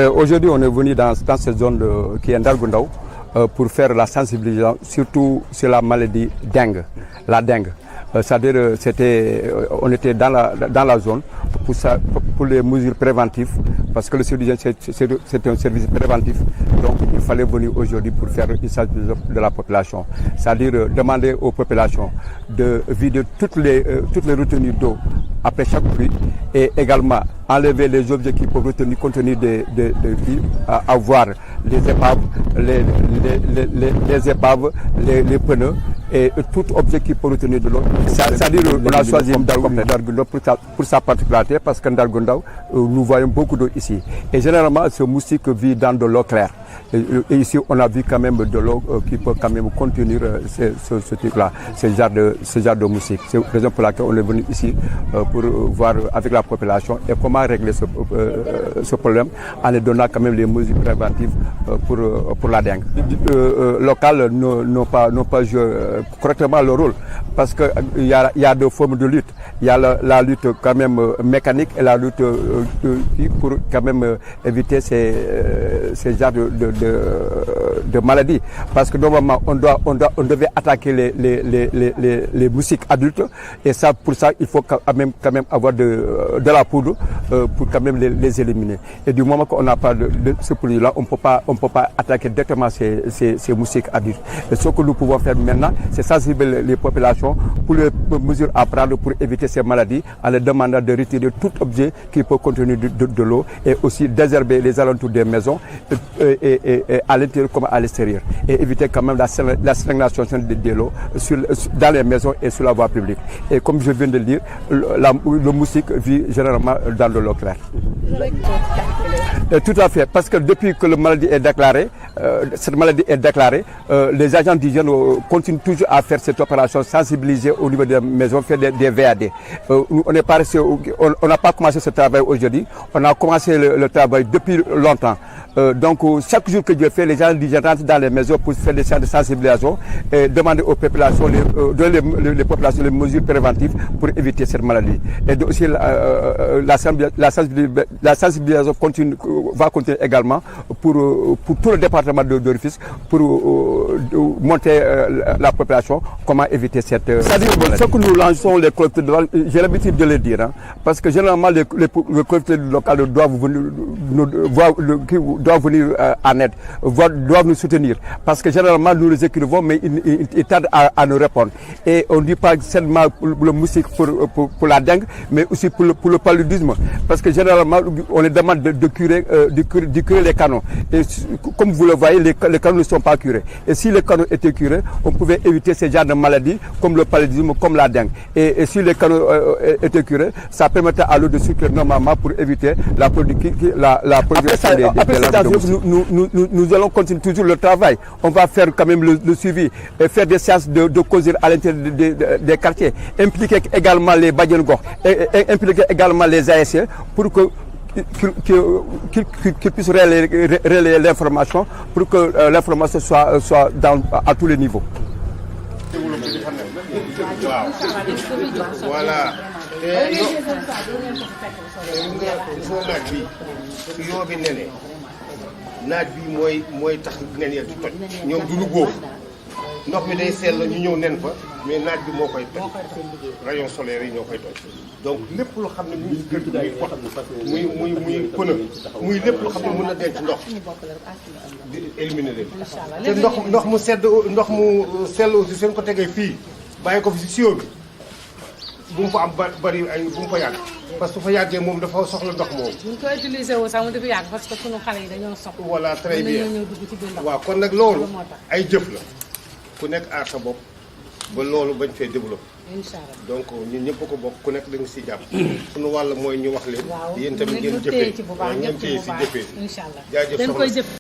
Aujourd'hui, on est venu dans cette zone qui est Ndargou pour faire la sensibilisation, surtout sur la maladie dengue, la dengue. C'est-à-dire, on était dans la zone pour les mesures préventives, parce que le service c'est un service préventif. Donc, il fallait venir aujourd'hui pour faire une sensibilisation de la population. C'est-à-dire demander aux populations de vider toutes les retenues d'eau après chaque pluie et également enlever les objets qui peuvent retenir compte tenu des pluies, avoir les épaves, les épaves, les pneus et tout objet qui peut retenir de l'eau. C'est-à-dire on a choisi Ndargou pour sa particularité parce que Ndargou nous voyons beaucoup d'eau ici. Et généralement, ce moustique vit dans de l'eau claire. Et ici, on a vu quand même de l'eau qui peut quand même contenir ce truc-là, ce genre de moustique. C'est la raison pour laquelle on est venu ici pour voir avec la population et comment régler ce problème en leur donnant quand même les mesures préventives pour la dengue. Locales n'ont pas joué correctement le rôle parce qu'il y a deux formes de lutte. Il y a la lutte quand même mécanique et la lutte pour quand même éviter ces genres de maladies. Parce que normalement, on devait attaquer les moustiques adultes et ça, pour ça, il faut quand même avoir de la poudre pour quand même les éliminer. Et du moment qu'on n'a pas de ce produit-là, on ne peut pas attaquer directement ces moustiques adultes. Et ce que nous pouvons faire maintenant, c'est sensibiliser les populations pour les mesures à prendre pour éviter ces maladies en leur demandant de retirer tout objet qui peut contenir de l'eau et aussi désherber les alentours des maisons et à l'intérieur comme à l'extérieur et éviter quand même la stagnation de l'eau dans les maisons et sur la voie publique. Et comme je viens de le dire, le moustique vit généralement dans de l'eau claire. Tout à fait, parce que depuis que la maladie est déclarée, les agents d'hygiène continuent toujours à faire cette opération, sensibiliser au niveau des maisons, faire des VAD. On n'a pas commencé ce travail aujourd'hui, on a commencé le travail depuis longtemps. Donc chaque jour que Dieu fait, les gens d'hygiène rentrent dans les maisons pour faire des séances de sensibilisation et demander aux populations, les populations les mesures préventives pour éviter cette maladie. Et aussi la sensibilisation va continuer également pour tout le département de Rufisque pour monter la population, comment éviter cette maladie. Ce que nous lançons les collectivités locales, j'ai l'habitude de le dire, hein, parce que généralement les collectivités locales doivent venir en aide, doivent nous soutenir. Parce que généralement, nous les écrivons, mais ils tardent à nous répondre. Et on ne dit pas seulement pour le moustique, pour la dengue, mais aussi pour le paludisme. Parce que généralement, on les demande de curer les canaux. Et comme vous le voyez, les canaux ne sont pas curés. Et si les canaux étaient curés, on pouvait éviter ces genres de maladies, comme le paludisme, comme la dengue. Et si les canaux étaient curés, ça permettait à l'eau de circuler normalement pour éviter la production nous allons continuer toujours le travail. On va faire quand même le suivi et faire des séances de causerie à l'intérieur des quartiers. Impliquer également les Badiengor et impliquer également les ASC pour qu'ils puissent relayer l'information pour que l'information soit à tous les niveaux. Voilà. naaj bi mooy tax nen ya di toj ñoom du lu góob ndox mi day sell ñu ñëw nen fa mais naaj bi moo koy toj rayon solaire yi ñoo koy toj donc lépp lu xam ne muy gën muy pot muy pneu muy lépp lu xam ne mën na denc ndox di éliminer leen te ndox mu sell aussi seen ko tegee fii bàyyi ko fi si sio bi bu mu fa am bari ay bu mu fa yàgg parce que fa yàggee moom dafa soxla ndox moom. bu ñu ko utiliser woo sax mu dafa yàgg parce que sunu xale yi dañoo soxla. voilà très bien waaw kon nag loolu ay jëf la ku nekk aar sa bopp ba loolu bañ fee développé. incha allah donc ñun ñëpp ko bokk ku nekk da nga si jàpp. sunu wàll mooy ñu wax leen. waaw yéen tamit ngeen jëfee ngeen téye si jëfee. incha allah jaajëf soxna